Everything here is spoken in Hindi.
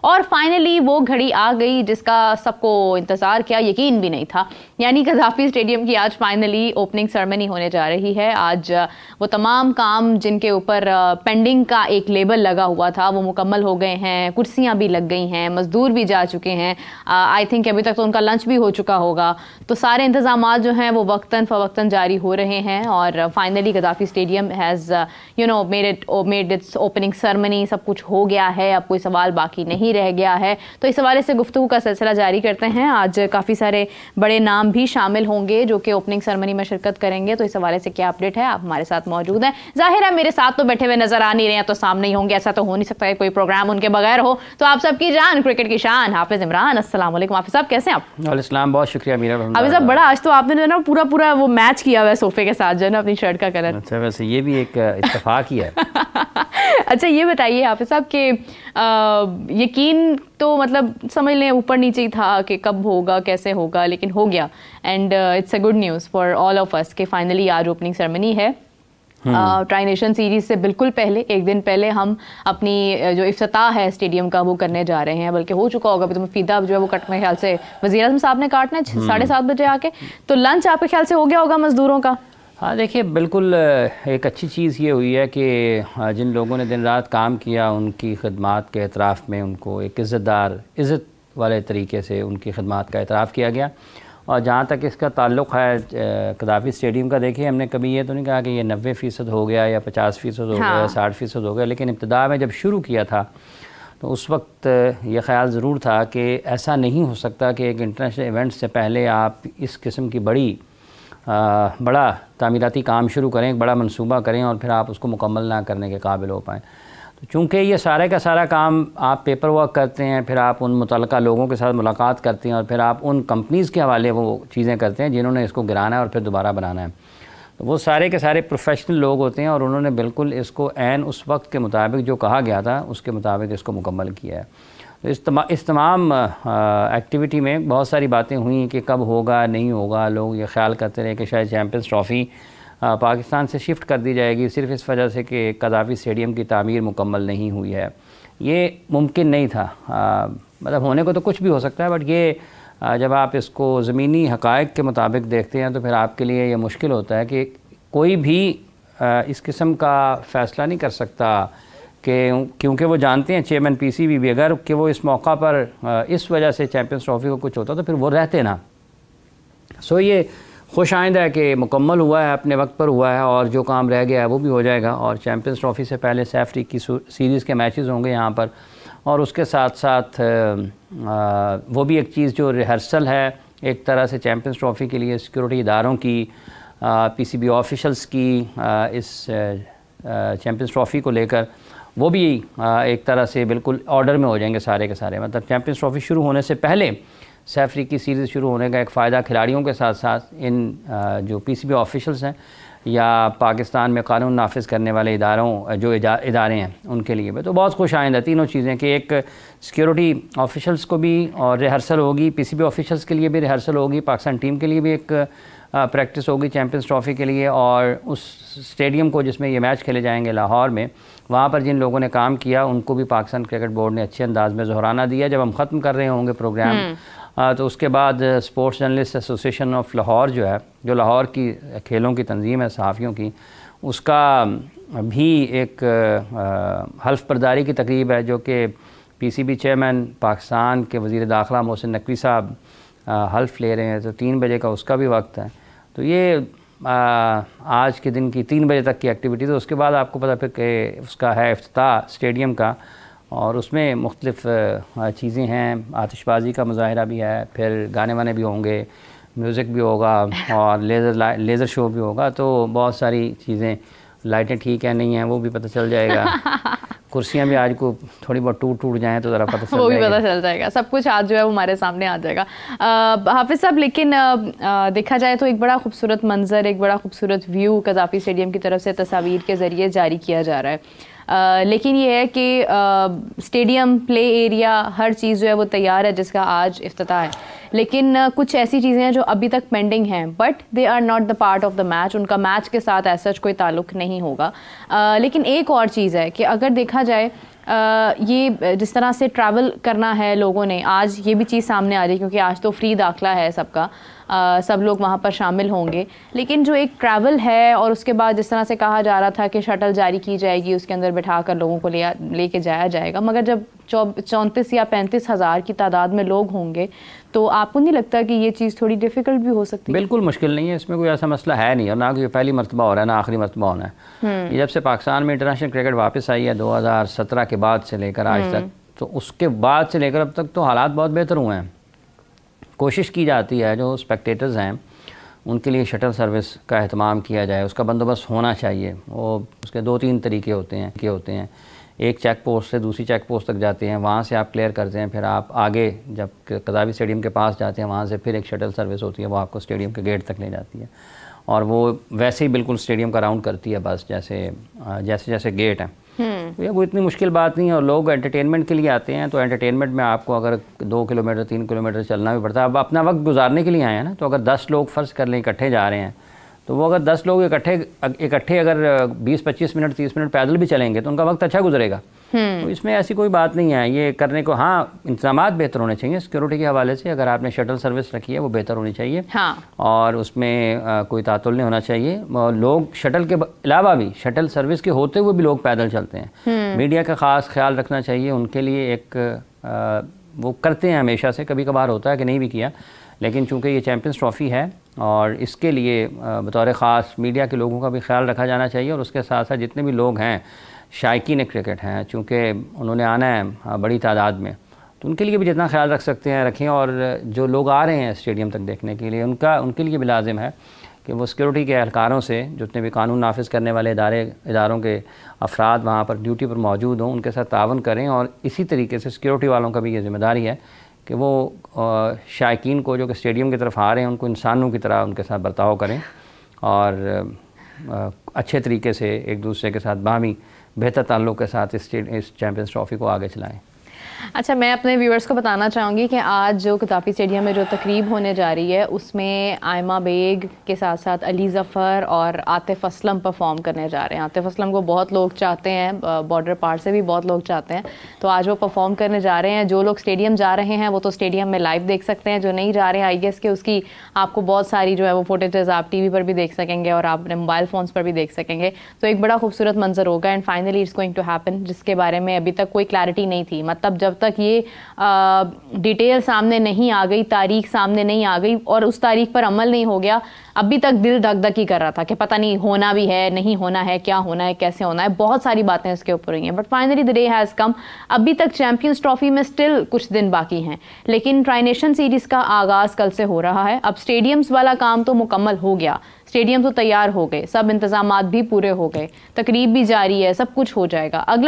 और फाइनली वो घड़ी आ गई जिसका सबको इंतज़ार किया, यकीन भी नहीं था। यानी कज़ाफ़ी स्टेडियम की आज फाइनली ओपनिंग सेरेमनी होने जा रही है। आज वो तमाम काम जिनके ऊपर पेंडिंग का एक लेबल लगा हुआ था वो मुकम्मल हो गए हैं, कुर्सियाँ भी लग गई हैं, मज़दूर भी जा चुके हैं। आई थिंक अभी तक तो उनका लंच भी हो चुका होगा। तो सारे इंतज़ाम जो हैं वो वक्तन फ़वक्तन जारी हो रहे हैं और finally Gaddafi stadium has made its opening ceremony. सब कुछ हो गया है, अब कोई सवाल बाकी नहीं रह गया है। तो इस हवाले से गुफ्तगू का सिलसिला जारी करते हैं। आज काफ़ी सारे बड़े नाम भी शामिल होंगे जो कि ओपनिंग सेरेमनी में शिरकत करेंगे। तो इस हवाले से क्या अपडेट है, आप हमारे साथ मौजूद हैं। जाहिर है मेरे साथ तो बैठे हुए नजर आ नहीं रहे हैं, तो सामने ही होंगे। ऐसा तो हो नहीं सकता है कोई प्रोग्राम उनके बगैर हो। तो आप सबकी जान, क्रिकेट की शान हाफिज इमरान, अस्सलाम वालेकुम। हाफिज साहब कैसे हैं आप? वालेकुम, बहुत शुक्रिया मीरा। हाफिज साहब बड़ा आज तो आपने जो है ना पूरा वो मैच किया हुआ है सोफे के साथ जो है ना अपनी शर्ट का कलर। अच्छा, वैसे ये भी एक इत्तेफाक ही है। अच्छा ये बताइए हाफिज साहब कि यकीन तो मतलब समझ लें ऊपर नीचे ही था कि कब होगा कैसे होगा, लेकिन हो गया and it's a good news for all of us कि फाइनली आज ओपनिंग सेरेमनी है। ट्राई नेशन सीरीज़ से बिल्कुल पहले, एक दिन पहले हम अपनी जो इफ्तिताह है स्टेडियम का वो करने जा रहे हैं, बल्कि हो चुका होगा। तो फीता जो है वो मेरे ख्याल से वज़ीर आज़म साहब ने काटना है 7:30 बजे आके। तो लंच आपके ख्याल से हो गया होगा मज़दूरों का? हाँ देखिए, बिल्कुल एक अच्छी चीज़ ये हुई है कि जिन लोगों ने दिन रात काम किया उनकी खिदमात के एतराफ़ में उनको एक इज़्ज़त वाले तरीके से उनकी खिदमात का एतराफ़ किया गया। और जहाँ तक इसका ताल्लुक़ है कज़ाफ़ी स्टेडियम का, देखिए हमने कभी ये तो नहीं कहा कि ये 90% हो गया या 50% हो गया या 60% हो गया, लेकिन इब्तिदा में जब शुरू किया था तो उस वक्त ये ख़्याल ज़रूर था कि ऐसा नहीं हो सकता कि एक इंटरनेशनल इवेंट से पहले आप इस किस्म की बड़ा तामीराती काम शुरू करें, एक बड़ा मंसूबा करें और फिर आप उसको मुकम्मल ना करने के काबिल हो पाएँ। तो चूँकि ये सारे का सारा काम आप पेपर वर्क करते हैं, फिर आप उन मुतल्लिक़ा लोगों के साथ मुलाकात करते हैं और फिर आप उन कंपनीज़ के हवाले वो चीज़ें करते हैं जिन्होंने इसको गिराना है और फिर दोबारा बनाना है। तो वो सारे के सारे प्रोफेशनल लोग होते हैं और उन्होंने बिल्कुल इसको ऐन उस वक्त के मुताबिक जो कहा गया था उसके मुताबिक इसको मुकम्मल किया है। तो इस तमाम एक्टिविटी में बहुत सारी बातें हुई कि कब होगा नहीं होगा। लोग ये ख्याल करते रहे कि शायद चैम्पियंस ट्रॉफ़ी पाकिस्तान से शिफ्ट कर दी जाएगी सिर्फ़ इस वजह से कि कज़ाफ़ी स्टेडियम की तामीर मुकम्मल नहीं हुई है। ये मुमकिन नहीं था। मतलब होने को तो कुछ भी हो सकता है, बट ये जब आप इसको ज़मीनी हक़ाइक़ के मुताबिक देखते हैं तो फिर आपके लिए ये मुश्किल होता है कि कोई भी इस किस्म का फ़ैसला नहीं कर सकता कि क्योंकि वो जानते हैं चेयरमैन पीसीबी भी अगर कि वो इस मौका पर इस वजह से चैम्पियंस ट्रॉफ़ी को कुछ होता तो फिर वो रहते ना। सो ये खुश आइंदा है कि मुकम्मल हुआ है, अपने वक्त पर हुआ है और जो काम रह गया है वो भी हो जाएगा। और चैम्पियंस ट्रॉफ़ी से पहले सैफ़ की सीरीज़ के मैचेस होंगे यहाँ पर, और उसके साथ साथ वो भी एक चीज़ जो रिहर्सल है एक तरह से चैम्पियंस ट्रॉफ़ी के लिए सिक्योरिटी इदारों की, पीसीबी ऑफिशल्स की इस चैम्पियंस ट्रॉफ़ी को लेकर वो भी एक तरह से बिल्कुल ऑर्डर में हो जाएंगे सारे के सारे। मतलब चैम्पियंस ट्रॉफ़ी शुरू होने से पहले सैफ़ की सीरीज़ शुरू होने का एक फ़ायदा खिलाड़ियों के साथ साथ इन जो पीसीबी ऑफिशल्स हैं या पाकिस्तान में कानून नाफिज करने वाले इदारे हैं उनके लिए भी तो बहुत खुश आइंदा तीनों चीज़ें कि एक सिक्योरिटी ऑफिशल्स को भी और रिहर्सल होगी, पीसीबी ऑफिशल्स के लिए भी रिहर्सल होगी, पाकिस्तान टीम के लिए भी एक प्रैक्टिस होगी चैम्पियंस ट्रॉफ़ी के लिए। और उस स्टेडियम को जिसमें ये मैच खेले जाएंगे लाहौर में, वहाँ पर जिन लोगों ने काम किया उनको भी पाकिस्तान क्रिकेट बोर्ड ने अच्छे अंदाज में ज़ोहराना दिया। जब हम ख़त्म कर रहे होंगे प्रोग्राम तो उसके बाद sports journalist association of Lahore जो है, जो लाहौर की खेलों की तंजीम है सहाफ़ियों की, उसका भी एक हल्फ बर्दारी की तकरीब है जो कि पीसीबी चेयरमैन पाकिस्तान के वज़ीर दाखिला मोहसिन नकवी साहब हल्फ ले रहे हैं। तो 3 बजे का उसका भी वक्त है। तो ये आज के दिन की 3 बजे तक की एक्टिविटी। तो उसके बाद आपको पता फिर कि उसका है इफ्तिताह स्टेडियम का, और उसमें मुख्तलिफ़ चीज़ें हैं, आतिशबाज़ी का मुज़ाहरा भी है, फिर गाने वाने भी होंगे, म्यूज़िक भी होगा और लेज़र शो भी होगा। तो बहुत सारी चीज़ें, लाइटें ठीक है नहीं हैं वो भी पता चल जाएगा। कुर्सियाँ भी आज को थोड़ी बहुत टूट जाएँ तो ज़रा पता चल जाएगा, वो भी पता चल जाएगा। सब कुछ आज जो है वो हमारे सामने आ जाएगा। हाफिज़ साहब, लेकिन देखा जाए तो एक बड़ा खूबसूरत मंजर, एक बड़ा खूबसूरत व्यू कज़ाफ़ी स्टेडियम की तरफ से तस्वीर के ज़रिए जारी किया जा रहा है। लेकिन ये है कि स्टेडियम, प्ले एरिया, हर चीज़ जो है वो तैयार है जिसका आज इफ्तिताह है। लेकिन कुछ ऐसी चीज़ें हैं जो अभी तक पेंडिंग हैं, but they are not the part of the match. उनका मैच के साथ ऐसा कोई ताल्लुक़ नहीं होगा। लेकिन एक और चीज़ है कि अगर देखा जाए ये जिस तरह से ट्रैवल करना है लोगों ने, आज ये भी चीज़ सामने आ रही है क्योंकि आज तो फ्री दाखला है सबका, सब लोग वहाँ पर शामिल होंगे, लेकिन जो एक ट्रैवल है और उसके बाद जिस तरह से कहा जा रहा था कि शटल जारी की जाएगी, उसके अंदर बिठा कर लोगों को लेके जाया जाएगा, मगर जब 34 या 35 हज़ार की तादाद में लोग होंगे तो आपको नहीं लगता कि ये चीज़ थोड़ी डिफ़िकल्ट भी हो सकती है? बिल्कुल मुश्किल नहीं है, इसमें कोई ऐसा मसला है नहीं, और ना कि पहली मरतबा हो रहा है ना आखिरी मरतबा होना है। ये जब से पाकिस्तान में इंटरनेशनल क्रिकेट वापस आई है 2017 के बाद से लेकर आज तक, तो उसके बाद से लेकर अब तक तो हालात बहुत बेहतर हुए हैं। कोशिश की जाती है जो स्पेक्टेटर्स हैं उनके लिए शटल सर्विस का अहतमाम किया जाए, उसका बंदोबस्त होना चाहिए। वो उसके 2-3 तरीके होते हैं। एक चेक पोस्ट से दूसरी चेक पोस्ट तक जाते हैं, वहाँ से आप क्लियर करते हैं, फिर आप आगे जब कज़ावी स्टेडियम के पास जाते हैं वहाँ से फिर एक शटल सर्विस होती है, वो आपको स्टेडियम के गेट तक ले जाती है, और वो वैसे ही बिल्कुल स्टेडियम का राउंड करती है बस जैसे गेट है। तो वो इतनी मुश्किल बात नहीं है, और लोग एंटरटेनमेंट के लिए आते हैं, तो एंटरटेनमेट में आपको अगर 2 किलोमीटर 3 किलोमीटर चलना भी पड़ता है। अब अपना वक्त गुजारने के लिए आए हैं ना, तो अगर 10 लोग फ़र्ज़ कर लें इकट्ठे जा रहे हैं, तो वो अगर 10 लोग इकट्ठे अगर 20-25 मिनट 30 मिनट पैदल भी चलेंगे तो उनका वक्त अच्छा गुजरेगा। तो इसमें ऐसी कोई बात नहीं है ये करने को। हाँ, इंतजामात बेहतर होने चाहिए सिक्योरिटी के हवाले से, अगर आपने शटल सर्विस रखी है वो बेहतर होनी चाहिए। हाँ। और उसमें कोई तातुल नहीं होना चाहिए। लोग शटल के अलावा भी, शटल सर्विस के होते हुए भी लोग पैदल चलते हैं, मीडिया का ख़ास ख्याल रखना चाहिए उनके लिए। वो करते हैं हमेशा से, कभी कभार होता है कि नहीं भी किया, लेकिन चूँकि ये चैम्पियंस ट्रॉफ़ी है और इसके लिए बतौर ख़ास मीडिया के लोगों का भी ख्याल रखा जाना चाहिए। और उसके साथ साथ जितने भी लोग हैं शायकीन क्रिकेट हैं, चूँकि उन्होंने आना है बड़ी तादाद में, तो उनके लिए भी जितना ख्याल रख सकते हैं रखें। और जो लोग आ रहे हैं स्टेडियम तक देखने के लिए, उनके लिए भी लाजिम है कि वो सिक्योरिटी के एहलकारों से, जितने भी कानून नाफिज करने वाले इदारों के अफराद वहाँ पर ड्यूटी पर मौजूद हों, उनके साथ तावन करें। और इसी तरीके से सिक्योरिटी वालों का भी ये ज़िम्मेदारी है कि वो शायकीन को जो कि स्टेडियम की तरफ आ रहे हैं उनको इंसानों की तरह उनके साथ बर्ताव करें और अच्छे तरीके से एक दूसरे के साथ बाहमी बेहतर ताल्लुक़ के साथ इस चैम्पियंस ट्रॉफ़ी को आगे चलाएं। अच्छा, मैं अपने व्यूअर्स को बताना चाहूँगी कि आज जो कज़ाफ़ी स्टेडियम में जो तकरीब होने जा रही है उसमें आयमा बेग के साथ साथ अली ज़फ़र और आतिफ़ असलम परफॉर्म करने जा रहे हैं। आतिफ़ असलम को बहुत लोग चाहते हैं, बॉर्डर पार से भी बहुत लोग चाहते हैं, तो आज वो परफॉर्म करने जा रहे हैं। जो लोग स्टेडियम जा रहे हैं वो तो स्टेडियम में लाइव देख सकते हैं, जो नहीं जा रहे हैं आई गेस कि उसकी आपको बहुत सारी जो है वो फुटेजेस आप TV पर भी देख सकेंगे और आप अपने मोबाइल फ़ोन्स पर भी देख सकेंगे। तो एक बड़ा खूबसूरत मंजर होगा and finally it's going to happen, जिसके बारे में अभी तक कोई क्लैरिटी नहीं थी। मतलब जब तक ये डिटेल सामने नहीं आ गई, तारीख सामने नहीं आ गई और उस तारीख पर अमल नहीं हो गया, अभी तक दिल धक धक ही कर रहा था कि पता नहीं होना भी है, नहीं होना है, क्या होना है, कैसे होना है, बहुत सारी बातें इसके ऊपर हुई हैं। But finally the day has come. अभी तक चैंपियंस ट्रॉफी में स्टिल कुछ दिन बाकी हैं, लेकिन ट्राई नेशन सीरीज़ का आगाज़ कल से हो रहा है। अब स्टेडियम्स वाला काम तो मुकम्मल हो गया, स्टेडियम तो तैयार हो गए, सब इंतजामात भी पूरे हो गए, तकरीब भी जारी है, सब कुछ हो जाएगा। अगला